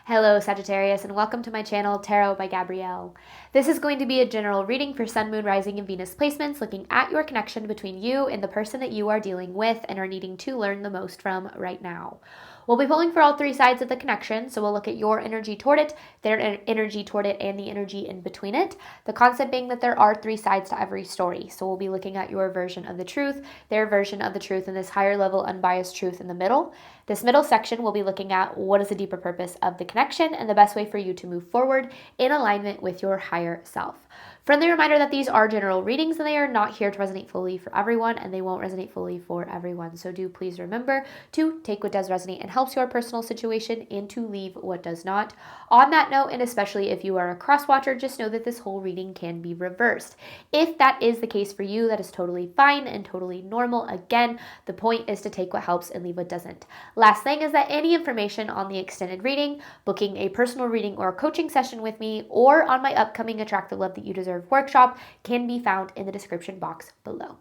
Hello Sagittarius, and welcome to my channel Tarot by Gabrielle. This is going to be a general reading for Sun, Moon, Rising, and Venus placements, looking at your connection between you and the person that you are dealing with and are needing to learn the most from right now. We'll be pulling for all three sides of the connection, so we'll look at your energy toward it, their energy toward it, and the energy in between it. The concept being that there are three sides to every story, so we'll be looking at your version of the truth, their version of the truth, and this higher level unbiased truth in the middle. This middle section we'll be looking at what is the deeper purpose of the connection and the best way for you to move forward in alignment with your higher self. Friendly reminder that these are general readings and they are not here to resonate fully for everyone, and they won't resonate fully for everyone. So do please remember to take what does resonate and helps your personal situation and to leave what does not. On that note, and especially if you are a cross watcher, just know that this whole reading can be reversed. If that is the case for you, that is totally fine and totally normal. Again, the point is to take what helps and leave what doesn't. Last thing is that any information on the extended reading, booking a personal reading or a coaching session with me, or on my upcoming Attract the Love That You Deserve workshop can be found in the description box below.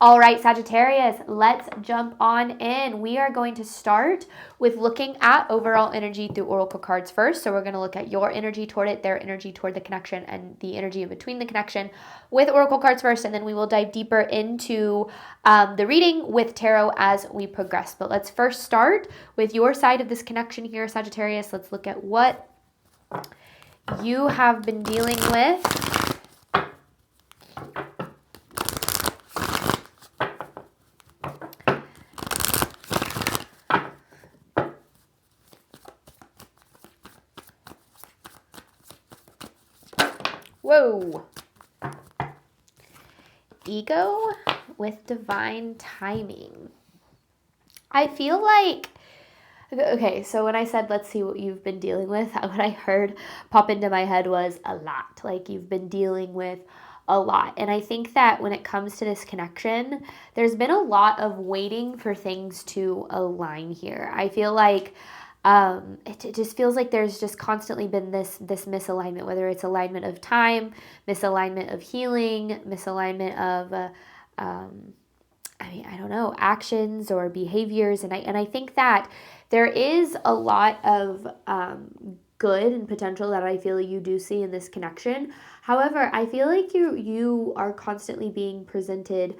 All right, Sagittarius, let's jump on in. We are going to start with looking at overall energy through oracle cards first. So we're going to look at your energy toward it, their energy toward the connection, and the energy in between the connection with oracle cards first, and then we will dive deeper into the reading with tarot as we progress. But let's first start with your side of this connection here, Sagittarius. Let's look at what you have been dealing with. Whoa. Ego with divine timing. I feel like, okay, so when I said, let's see what you've been dealing with, what I heard pop into my head was a lot. Like you've been dealing with a lot. And I think that when it comes to this connection, there's been a lot of waiting for things to align here. I feel like it just feels like there's just constantly been this misalignment, whether it's alignment of time, misalignment of healing, misalignment of, I don't know, actions or behaviors. And I think that there is a lot of good and potential that I feel you do see in this connection. However, I feel like you are constantly being presented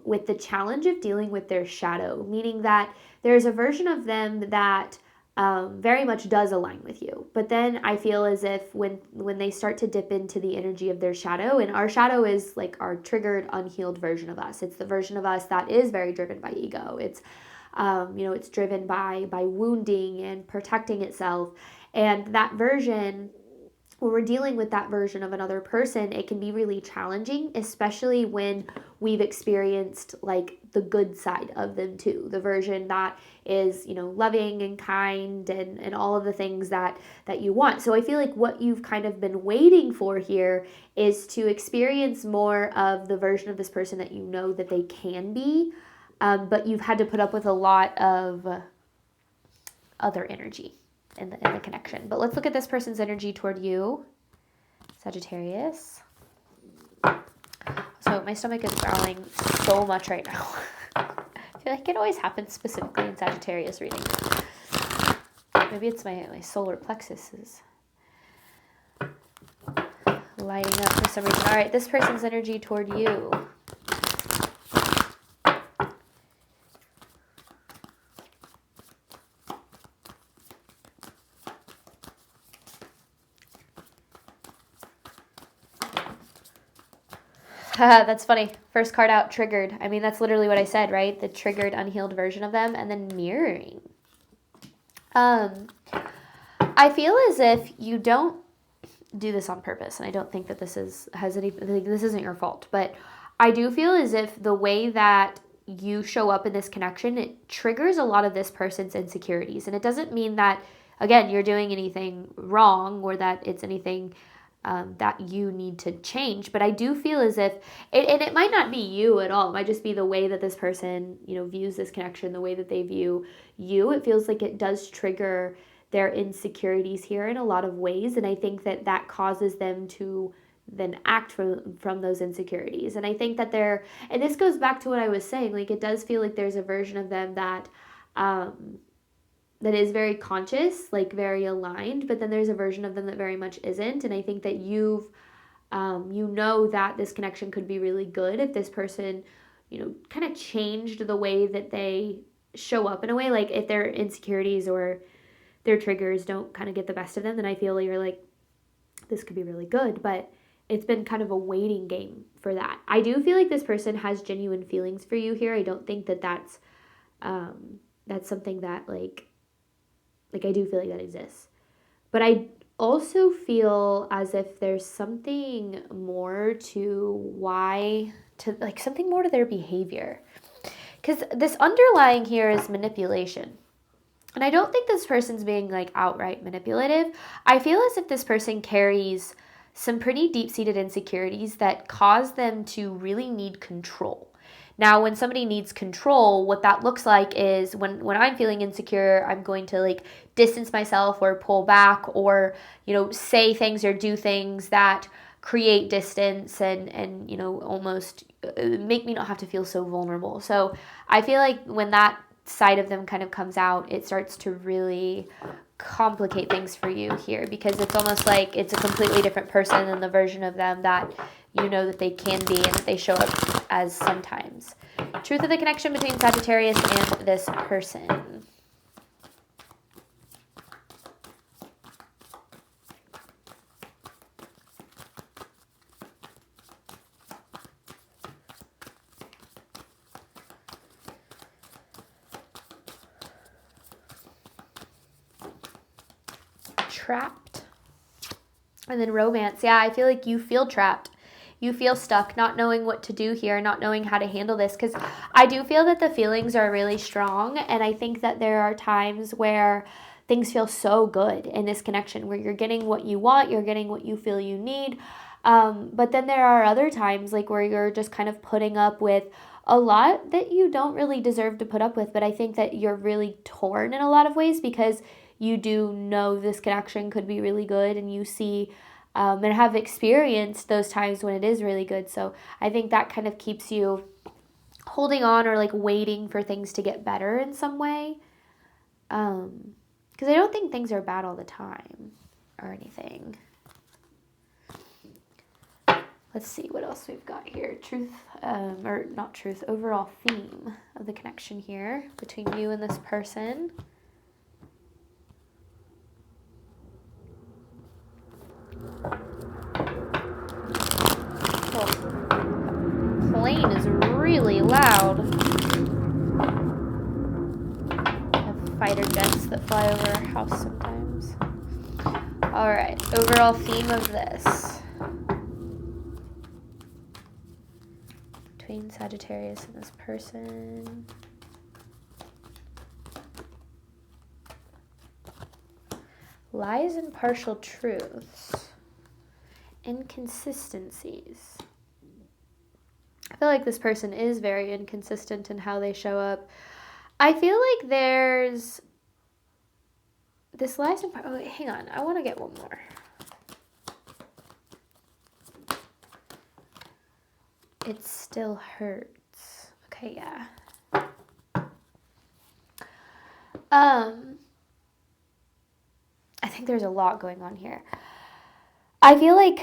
with the challenge of dealing with their shadow, meaning that there's a version of them that very much does align with you. But then I feel as if when they start to dip into the energy of their shadow, and our shadow is like our triggered, unhealed version of us. It's the version of us that is very driven by ego. It's it's driven by wounding and protecting itself. And that version, when we're dealing with that version of another person, it can be really challenging, especially when we've experienced like the good side of them too. The version that is, loving and kind and all of the things that you want. So I feel like what you've kind of been waiting for here is to experience more of the version of this person that you know that they can be, but you've had to put up with a lot of other energy in the connection. But let's look at this person's energy toward you, Sagittarius. So my stomach is growling so much right now. I feel like it always happens specifically in Sagittarius readings. Maybe it's my solar plexus is lighting up for some reason. All right, this person's energy toward you. That's funny. First card out, triggered. I mean, that's literally what I said, right? The triggered, unhealed version of them, and then mirroring. I feel as if you don't do this on purpose, and I don't think that this isn't your fault, but I do feel as if the way that you show up in this connection, it triggers a lot of this person's insecurities. And it doesn't mean that, again, you're doing anything wrong or that it's anything that you need to change. But I do feel as if, and it might not be you at all, it might just be the way that this person, views this connection, the way that they view you. It feels like it does trigger their insecurities here in a lot of ways. And I think that causes them to then act from those insecurities. And I think that and this goes back to what I was saying, like it does feel like there's a version of them that that is very conscious, like very aligned, but then there's a version of them that very much isn't. And I think that you know that this connection could be really good if this person, kind of changed the way that they show up in a way, like if their insecurities or their triggers don't kind of get the best of them, then I feel you're like, this could be really good, but it's been kind of a waiting game for that. I do feel like this person has genuine feelings for you here. I don't think that that's something that like I do feel like that exists. But I also feel as if there's something more something more to their behavior. Because this underlying here is manipulation. And I don't think this person's being like outright manipulative. I feel as if this person carries some pretty deep-seated insecurities that cause them to really need control. Now, when somebody needs control, what that looks like is when I'm feeling insecure, I'm going to like distance myself or pull back or, say things or do things that create distance and almost make me not have to feel so vulnerable. So I feel like when that side of them kind of comes out, it starts to really complicate things for you here, because it's almost like it's a completely different person than the version of them that that they can be and that they show up as sometimes. Truth of the connection between Sagittarius and this person. Trapped. And then romance. Yeah, I feel like you feel trapped. You feel stuck, not knowing what to do here, not knowing how to handle this, because I do feel that the feelings are really strong, and I think that there are times where things feel so good in this connection, where you're getting what you want, you're getting what you feel you need, but then there are other times like where you're just kind of putting up with a lot that you don't really deserve to put up with, but I think that you're really torn in a lot of ways because you do know this connection could be really good, and you see and have experienced those times when it is really good. So I think that kind of keeps you holding on or like waiting for things to get better in some way. Because I don't think things are bad all the time or anything. Let's see what else we've got here. Overall theme of the connection here between you and this person. Plane is really loud. I have fighter jets that fly over our house sometimes. Alright, overall theme of this. Between Sagittarius and this person. Lies and partial truths. Inconsistencies. I feel like this person is very inconsistent in how they show up. I feel like there's this lies and wait, hang on. I want to get one more. It still hurts. Okay, yeah. I think there's a lot going on here. I feel like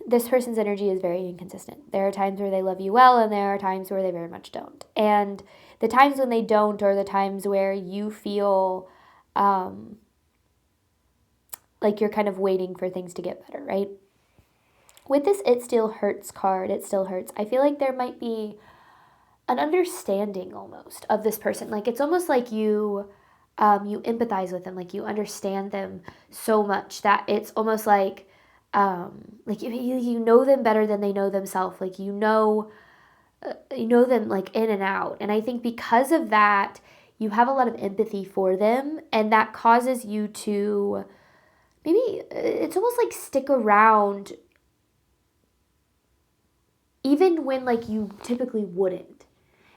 this person's energy is very inconsistent. There are times where they love you well, and there are times where they very much don't. And the times when they don't are the times where you feel like you're kind of waiting for things to get better, right? With this It Still Hurts card, it still hurts. I feel like there might be an understanding almost of this person. Like it's almost like you empathize with them, like you understand them so much that it's almost like you know them better than they know themselves. Like you know them like in and out. And I think because of that, you have a lot of empathy for them, and that causes you to maybe it's almost like stick around even when like you typically wouldn't.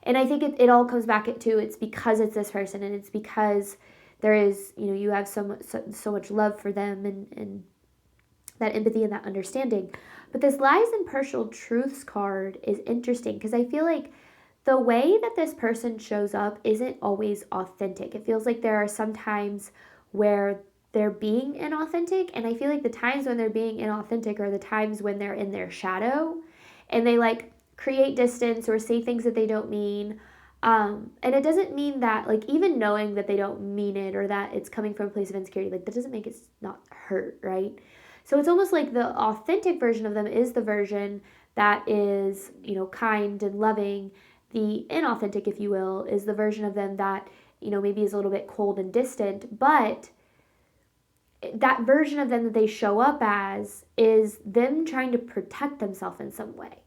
And I think it all comes back to it's because it's this person, and it's because there is, you have so much love for them and that empathy and that understanding. But this lies and partial truths card is interesting because I feel like the way that this person shows up isn't always authentic. It feels like there are some times where they're being inauthentic, and I feel like the times when they're being inauthentic are the times when they're in their shadow and they like create distance or say things that they don't mean. And it doesn't mean that, like, even knowing that they don't mean it or that it's coming from a place of insecurity, like, that doesn't make it not hurt, right? So it's almost like the authentic version of them is the version that is, you know, kind and loving. The inauthentic, if you will, is the version of them that, you know, maybe is a little bit cold and distant, but that version of them that they show up as is them trying to protect themselves in some way.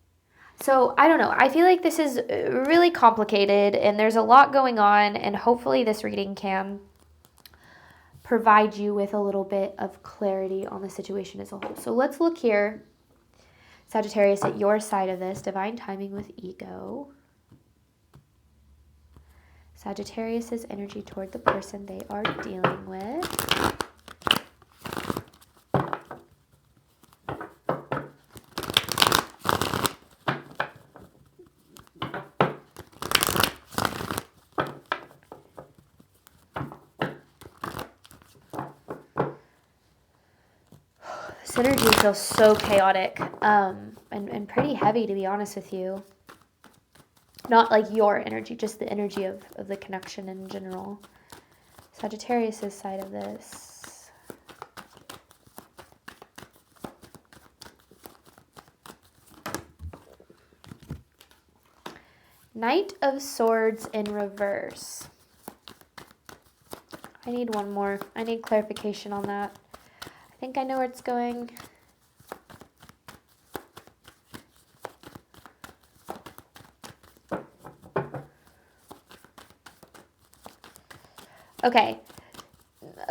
So I don't know. I feel like this is really complicated and there's a lot going on, and hopefully this reading can provide you with a little bit of clarity on the situation as a whole. So let's look here, Sagittarius, at your side of this. Divine timing with ego. Sagittarius's energy toward the person they are dealing with. This energy feels so chaotic and pretty heavy, to be honest with you. Not like your energy, just the energy of the connection in general. Sagittarius' side of this. Knight of Swords in reverse. I need one more. I need clarification on that. I think I know where it's going.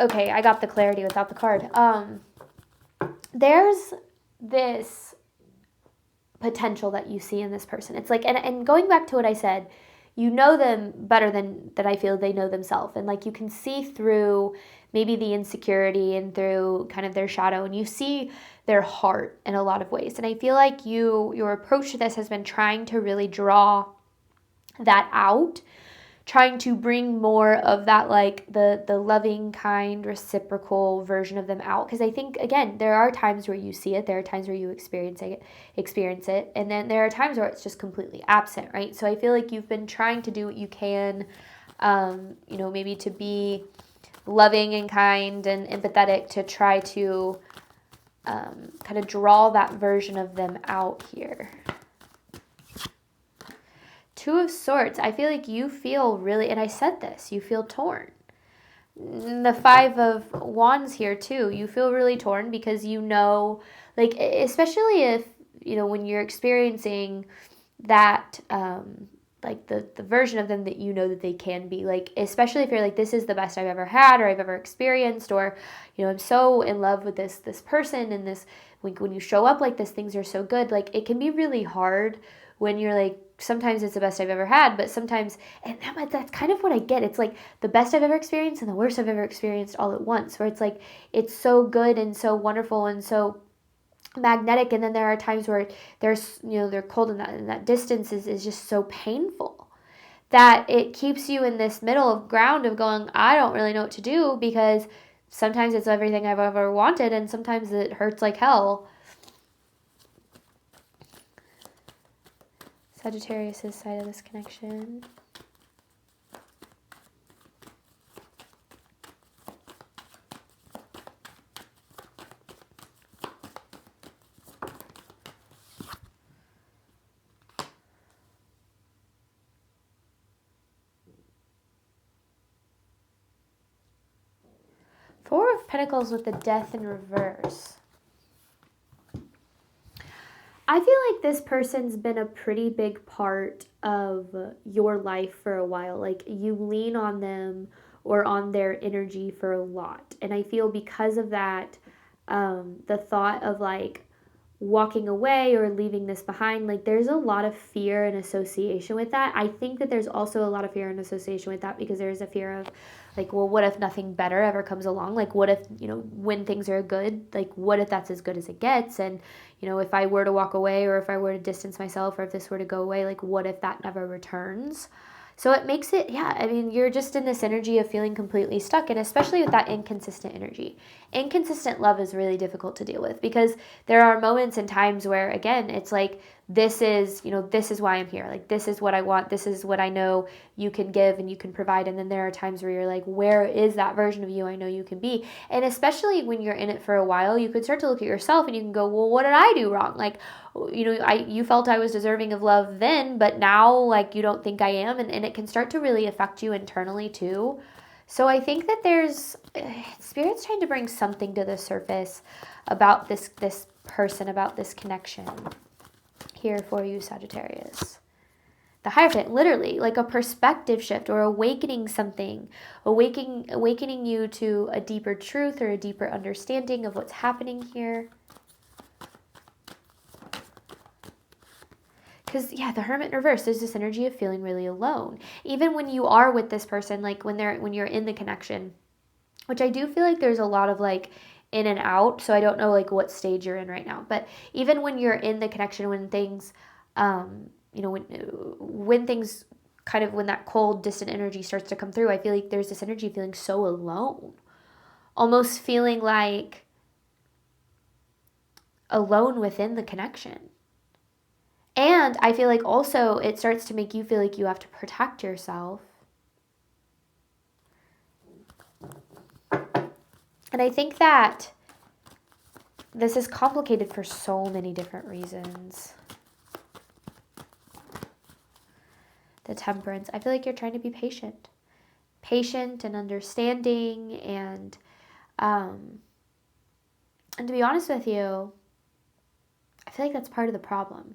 Okay, I got the clarity without the card. There's this potential that you see in this person. It's like, and going back to what I said, you know them better than I feel they know themselves. And like you can see through maybe the insecurity and through kind of their shadow, and you see their heart in a lot of ways. And I feel like your approach to this has been trying to really draw that out, trying to bring more of that, like the loving, kind, reciprocal version of them out. Because I think, again, there are times where you see it, there are times where you experience it, and then there are times where it's just completely absent, right? So I feel like you've been trying to do what you can, maybe to be loving and kind and empathetic, to try to kind of draw that version of them out here. Two of Swords, I feel like you feel really, and I said this, you feel torn. The Five of Wands here too, you feel really torn because you know, like, especially if, when you're experiencing that, like the version of them that you know that they can be, like, especially if you're like, this is the best I've ever had or I've ever experienced, or, I'm so in love with this person, and this, when you show up like this, things are so good. Like, it can be really hard when you're like, sometimes it's the best I've ever had, but sometimes, and that's kind of what I get. It's like the best I've ever experienced and the worst I've ever experienced all at once, where it's like, it's so good and so wonderful and so magnetic. And then there are times where they're cold, and that distance is just so painful that it keeps you in this middle of ground of going, I don't really know what to do, because sometimes it's everything I've ever wanted and sometimes it hurts like hell. Sagittarius' side of this connection. Four of Pentacles with the Death in reverse. I feel like this person's been a pretty big part of your life for a while. Like, you lean on them or on their energy for a lot. And I feel because of that, the thought of like walking away or leaving this behind, like, there's a lot of fear and association with that. I think that there's also a lot of fear and association with that because there's a fear of Like, well, what if nothing better ever comes along? Like, what if, when things are good, like, what if that's as good as it gets? And, if I were to walk away, or if I were to distance myself, or if this were to go away, like, what if that never returns? So it makes it, yeah, I mean, you're just in this energy of feeling completely stuck, and especially with that inconsistent energy. Inconsistent love is really difficult to deal with, because there are moments and times where, again, it's like, this is why I'm here. Like, this is what I want. This is what I know you can give and you can provide. And then there are times where you're like, where is that version of you I know you can be? And especially when you're in it for a while, you could start to look at yourself and you can go, well, what did I do wrong? Like, you felt I was deserving of love then, but now, like, you don't think I am. And it can start to really affect you internally too. So I think that there's Spirit's trying to bring something to the surface about this person, about this connection here for you, Sagittarius. The Hierophant, literally, like a perspective shift or awakening something, awakening you to a deeper truth or a deeper understanding of what's happening here. Because, yeah, the Hermit in reverse, there's this energy of feeling really alone. Even when you are with this person, like when you're in the connection, which I do feel like there's a lot of like in and out. So I don't know like what stage you're in right now. But even when you're in the connection, when things, when things kind of, when that cold, distant energy starts to come through, I feel like there's this energy of feeling so alone. Almost feeling like alone within the connection. And I feel like also it starts to make you feel like you have to protect yourself. And I think that this is complicated for so many different reasons. The Temperance. I feel like you're trying to be patient. Patient and understanding. And to be honest with you, I feel like that's part of the problem.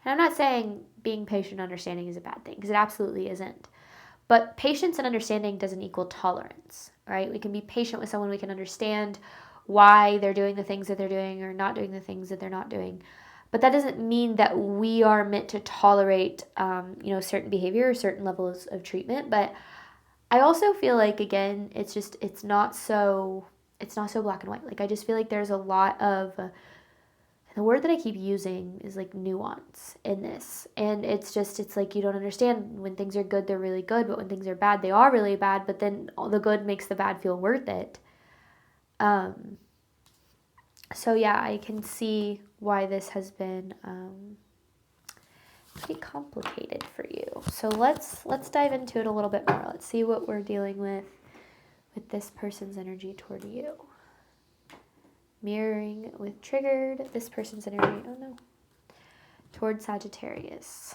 And I'm not saying being patient and understanding is a bad thing, because it absolutely isn't. But patience and understanding doesn't equal tolerance, right? We can be patient with someone. We can understand why they're doing the things that they're doing or not doing the things that they're not doing. But that doesn't mean that we are meant to tolerate, certain behavior or certain levels of treatment. But I also feel like, again, it's not so black and white. Like, I just feel like there's a lot of, the word that I keep using is like nuance in this. And it's like you don't understand when things are good, they're really good. But when things are bad, they are really bad. But then all the good makes the bad feel worth it. So yeah, I can see why this has been pretty complicated for you. So let's dive into it a little bit more. Let's see what we're dealing with this person's energy toward you. Mirroring with triggered, this person's energy, toward Sagittarius.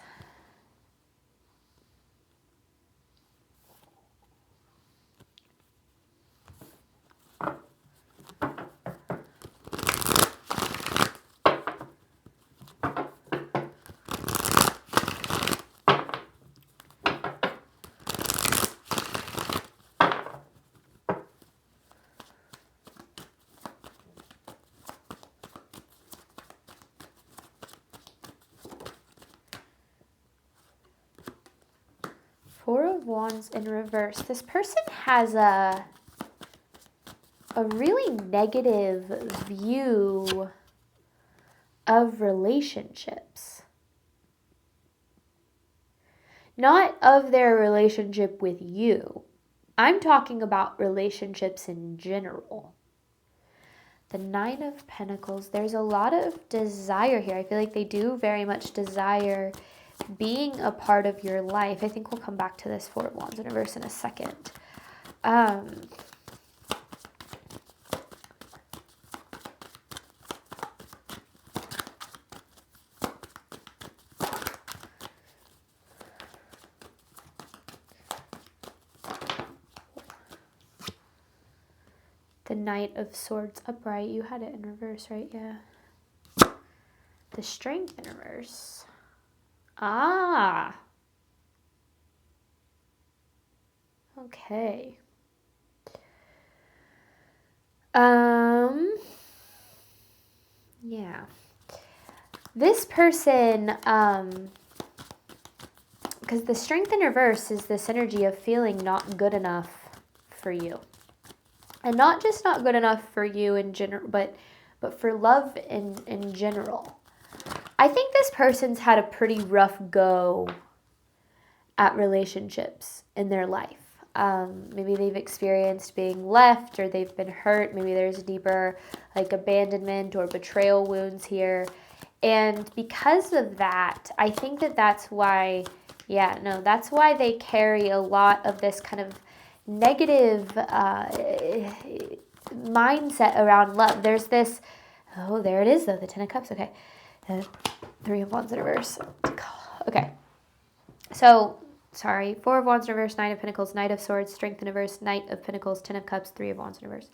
Four of Wands in reverse. This person has a really negative view of relationships. Not of their relationship with you. I'm talking about relationships in general. The Nine of Pentacles. There's a lot of desire here. I feel like they do very much desire being a part of your life. I think we'll come back to this Four of Wands in reverse in a second. The Knight of Swords upright. You had it in reverse, right? Yeah. The Strength in reverse. Ah. Okay. Yeah. This person, because the Strength in reverse is this energy of feeling not good enough for you. And not just not good enough for you in general, but for love in general. I think this person's had a pretty rough go at relationships in their life. Maybe they've experienced being left, or they've been hurt. Maybe there's deeper like abandonment or betrayal wounds here. And because of that, I think that's why, that's why they carry a lot of this kind of negative mindset around love. There's this, oh, there it is though, the Ten of Cups, okay. Three of Wands in reverse. Okay. So, sorry, Four of Wands in reverse, Nine of Pentacles, Knight of Swords, Strength in reverse, Knight of Pentacles, Ten of Cups, Three of Wands in reverse.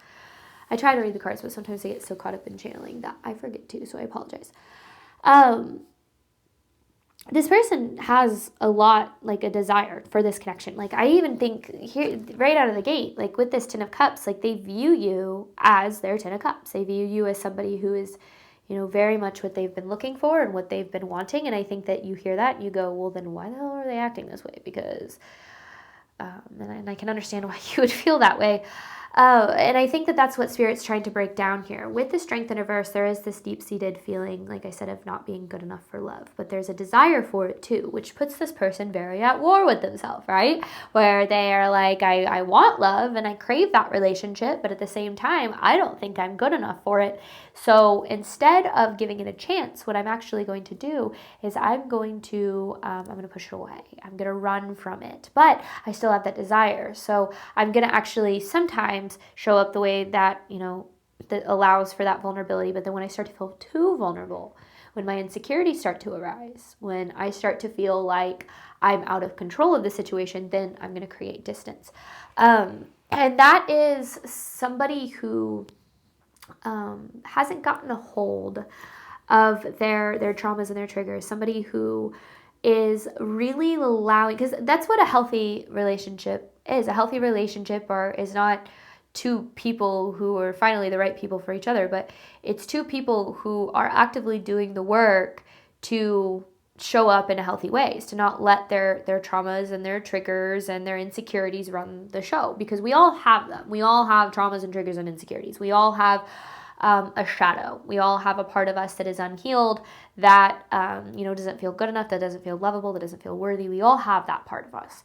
I try to read the cards, but sometimes I get so caught up in channeling that I forget to, so I apologize. This person has a lot, like a desire for this connection. Like I even think here, right out of the gate, like with this Ten of Cups, like they view you as their Ten of Cups. They view you as somebody who is, very much what they've been looking for and what they've been wanting. And I think that you hear that and you go, well, then why the hell are they acting this way? Because, and I can understand why you would feel that way. And I think that that's what Spirit's trying to break down here. With the Strength in reverse, there is this deep-seated feeling, like I said, of not being good enough for love. But there's a desire for it too, which puts this person very at war with themselves, right? Where they are like, I want love and I crave that relationship, but at the same time, I don't think I'm good enough for it. So instead of giving it a chance, what I'm actually going to do is I'm going to push it away. I'm going to run from it. But I still have that desire. So I'm going to actually sometimes show up the way that, that allows for that vulnerability. But then when I start to feel too vulnerable, when my insecurities start to arise, when I start to feel like I'm out of control of the situation, then I'm going to create distance. And that is somebody who hasn't gotten a hold of their traumas and their triggers. Somebody who is really allowing, because that's what a healthy relationship is. A healthy relationship is not two people who are finally the right people for each other, but it's two people who are actively doing the work to show up in a healthy ways, to not let their traumas and their triggers and their insecurities run the show, because we all have them. We all have traumas and triggers and insecurities. We all have a shadow. We all have a part of us that is unhealed, that doesn't feel good enough, that doesn't feel lovable, that doesn't feel worthy. We all have that part of us.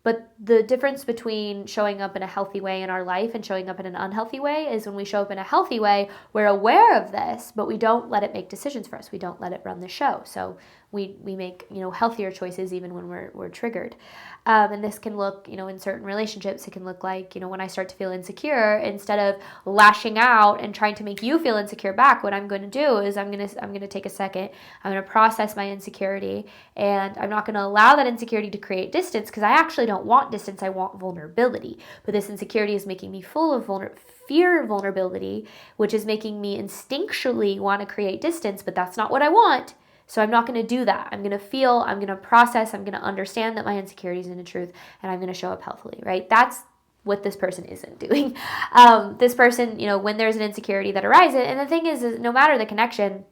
But the difference between showing up in a healthy way in our life and showing up in an unhealthy way is when we show up in a healthy way, we're aware of this, but we don't let it make decisions for us. We don't let it run the show. So we make, healthier choices even when we're triggered. And this can look, in certain relationships, it can look like, when I start to feel insecure, instead of lashing out and trying to make you feel insecure back, what I'm going to do is I'm going to take a second. I'm going to process my insecurity, and I'm not going to allow that insecurity to create distance, because I actually don't want distance. I want vulnerability. But this insecurity is making me full of fear of vulnerability, which is making me instinctually want to create distance, but that's not what I want. So I'm not going to do that. I'm going to feel, I'm going to process, I'm going to understand that my insecurity is in the truth, and I'm going to show up healthily, right? That's what this person isn't doing. This person, when there's an insecurity that arises, and the thing is no matter the connection,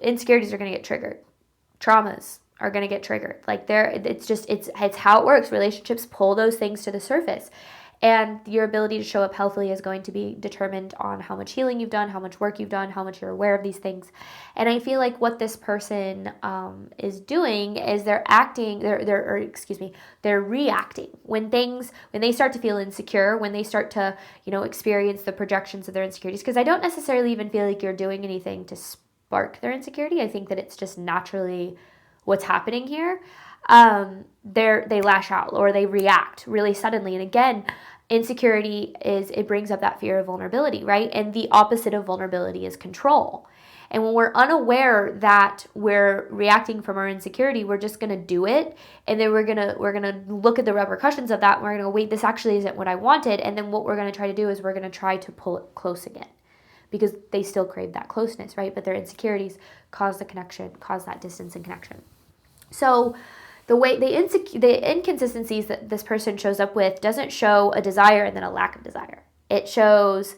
insecurities are going to get triggered. Traumas are going to get triggered. Like it's how it works. Relationships pull those things to the surface. And your ability to show up healthily is going to be determined on how much healing you've done, how much work you've done, how much you're aware of these things. And I feel like what this person is doing is they're reacting when they start to feel insecure, when they start to, experience the projections of their insecurities. Because I don't necessarily even feel like you're doing anything to spark their insecurity. I think that it's just naturally what's happening here. They lash out or they react really suddenly. And again, insecurity it brings up that fear of vulnerability, right? And the opposite of vulnerability is control. And when we're unaware that we're reacting from our insecurity, we're just going to do it. And then we're going to look at the repercussions of that. And we're going to go, wait, this actually isn't what I wanted. And then what we're going to try to do is we're going to try to pull it close again, because they still crave that closeness, right? But their insecurities cause the connection, cause that distance and connection. So the inconsistencies that this person shows up with doesn't show a desire and then a lack of desire. It shows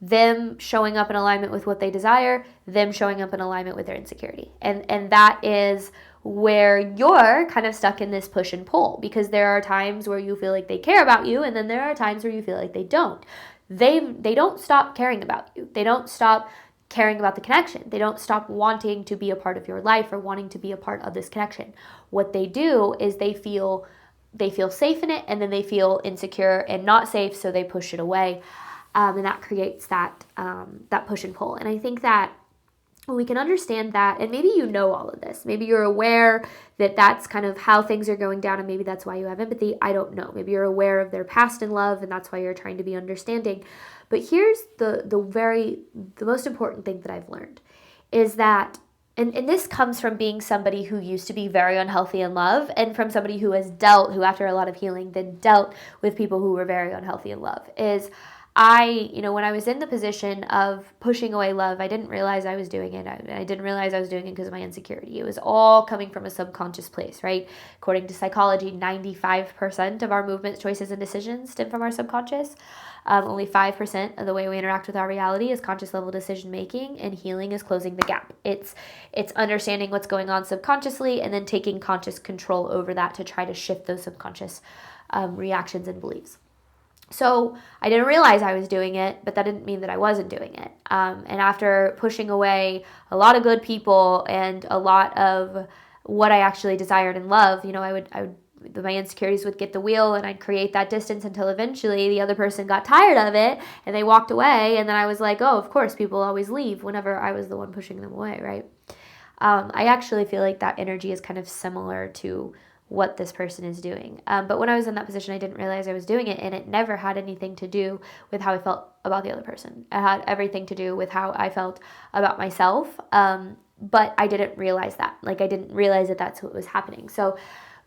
them showing up in alignment with what they desire, them showing up in alignment with their insecurity. And that is where you're kind of stuck in this push and pull, because there are times where you feel like they care about you, and then there are times where you feel like they don't. They don't stop caring about you. They don't stop caring about the connection. They don't stop wanting to be a part of your life or wanting to be a part of this connection. What they do is they feel safe in it, and then they feel insecure and not safe, so they push it away, and that creates that push and pull. And I think that when we can understand that, and maybe you know all of this, maybe you're aware that that's kind of how things are going down, and maybe that's why you have empathy. I don't know. Maybe you're aware of their past in love, and that's why you're trying to be understanding. But here's the most important thing that I've learned is that, and this comes from being somebody who used to be very unhealthy in love, and from somebody who after a lot of healing, then dealt with people who were very unhealthy in love, is when I was in the position of pushing away love, I didn't realize I was doing it. I didn't realize I was doing it because of my insecurity. It was all coming from a subconscious place, right? According to psychology, 95% of our movements, choices, and decisions stem from our subconscious. Only 5% of the way we interact with our reality is conscious level decision making, and healing is closing the gap. It's understanding what's going on subconsciously and then taking conscious control over that to try to shift those subconscious reactions and beliefs. So I didn't realize I was doing it, but that didn't mean that I wasn't doing it. And after pushing away a lot of good people and a lot of what I actually desired in love, my insecurities would get the wheel, and I'd create that distance until eventually the other person got tired of it and they walked away. And then I was like, oh, of course, people always leave whenever I was the one pushing them away, right? I actually feel like that energy is kind of similar to what this person is doing. But when I was in that position, I didn't realize I was doing it, and it never had anything to do with how I felt about the other person. It had everything to do with how I felt about myself. But I didn't realize that. I didn't realize that that's what was happening. So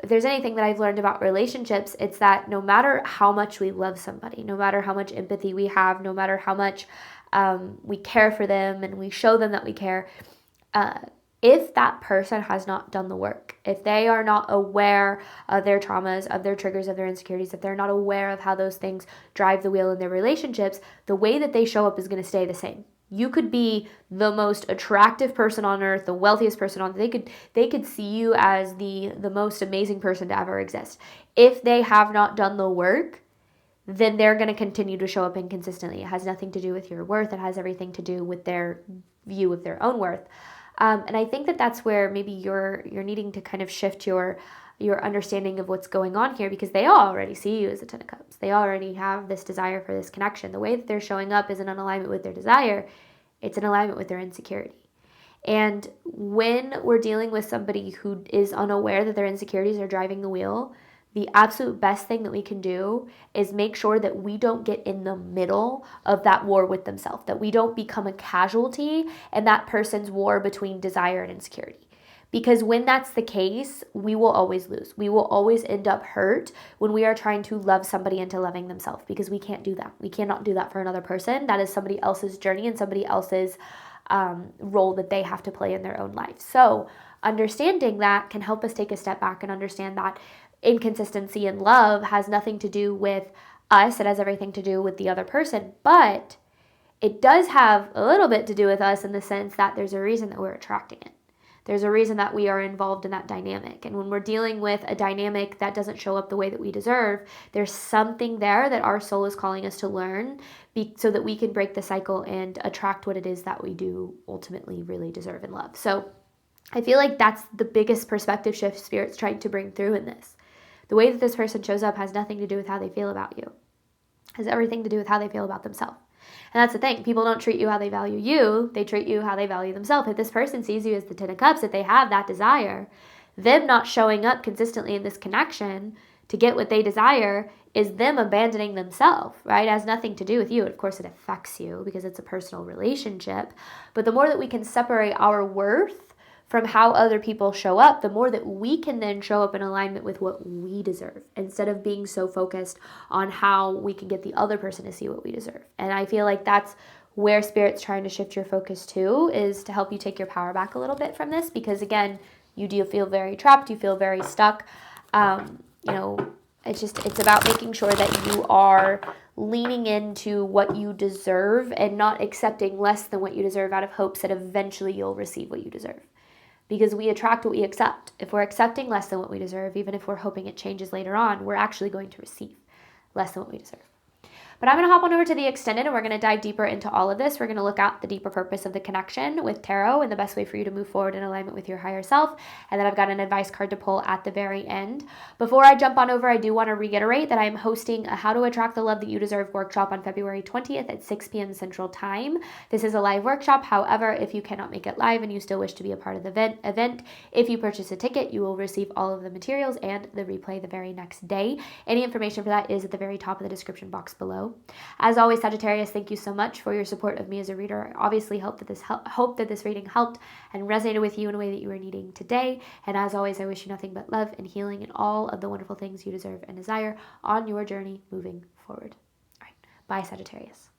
if there's anything that I've learned about relationships, it's that no matter how much we love somebody, no matter how much empathy we have, no matter how much we care for them and we show them that we care, if that person has not done the work, if they are not aware of their traumas, of their triggers, of their insecurities, if they're not aware of how those things drive the wheel in their relationships, the way that they show up is going to stay the same. You could be the most attractive person on earth, the wealthiest person on earth. They could see you as the most amazing person to ever exist. If they have not done the work, then they're going to continue to show up inconsistently. It has nothing to do with your worth. It has everything to do with their view of their own worth. And I think that that's where maybe you're needing to kind of shift your understanding of what's going on here, because they already see you as a 10 of cups. They already have this desire for this connection. The way that they're showing up isn't in alignment with their desire. It's in alignment with their insecurity. And when we're dealing with somebody who is unaware that their insecurities are driving the wheel, the absolute best thing that we can do is make sure that we don't get in the middle of that war with themselves, that we don't become a casualty in that person's war between desire and insecurity. Because when that's the case, we will always lose. We will always end up hurt when we are trying to love somebody into loving themselves, because we can't do that. We cannot do that for another person. That is somebody else's journey and somebody else's role that they have to play in their own life. So understanding that can help us take a step back and understand that inconsistency in love has nothing to do with us. It has everything to do with the other person, but it does have a little bit to do with us in the sense that there's a reason that we're attracting it. There's a reason that we are involved in that dynamic. And when we're dealing with a dynamic that doesn't show up the way that we deserve, there's something there that our soul is calling us to learn so that we can break the cycle and attract what it is that we do ultimately really deserve and love. So I feel like that's the biggest perspective shift Spirit's trying to bring through in this. The way that this person shows up has nothing to do with how they feel about you. It has everything to do with how they feel about themselves. And that's the thing. People don't treat you how they value you. They treat you how they value themselves. If this person sees you as the 10 of cups, if they have that desire, them not showing up consistently in this connection to get what they desire is them abandoning themselves, right? It has nothing to do with you. Of course, it affects you because it's a personal relationship. But the more that we can separate our worth from how other people show up, the more that we can then show up in alignment with what we deserve, instead of being so focused on how we can get the other person to see what we deserve. And I feel like that's where Spirit's trying to shift your focus to, is to help you take your power back a little bit from this, because again, you do feel very trapped, you feel very stuck. It's about making sure that you are leaning into what you deserve and not accepting less than what you deserve out of hopes that eventually you'll receive what you deserve. because we attract what we accept. If we're accepting less than what we deserve, even if we're hoping it changes later on, we're actually going to receive less than what we deserve. But I'm going to hop on over to the extended and we're going to dive deeper into all of this. We're going to look at the deeper purpose of the connection with tarot and the best way for you to move forward in alignment with your higher self. And then I've got an advice card to pull at the very end. Before I jump on over, I do want to reiterate that I am hosting a How to Attract the Love That You Deserve workshop on February 20th at 6 p.m. Central Time. This is a live workshop. However, if you cannot make it live and you still wish to be a part of the event, if you purchase a ticket, you will receive all of the materials and the replay the very next day. Any information for that is at the very top of the description box below. As always, Sagittarius, thank you so much for your support of me as a reader. I obviously hope that this reading helped and resonated with you in a way that you were needing today. And as always, I wish you nothing but love and healing and all of the wonderful things you deserve and desire on your journey moving forward. All right, bye, Sagittarius.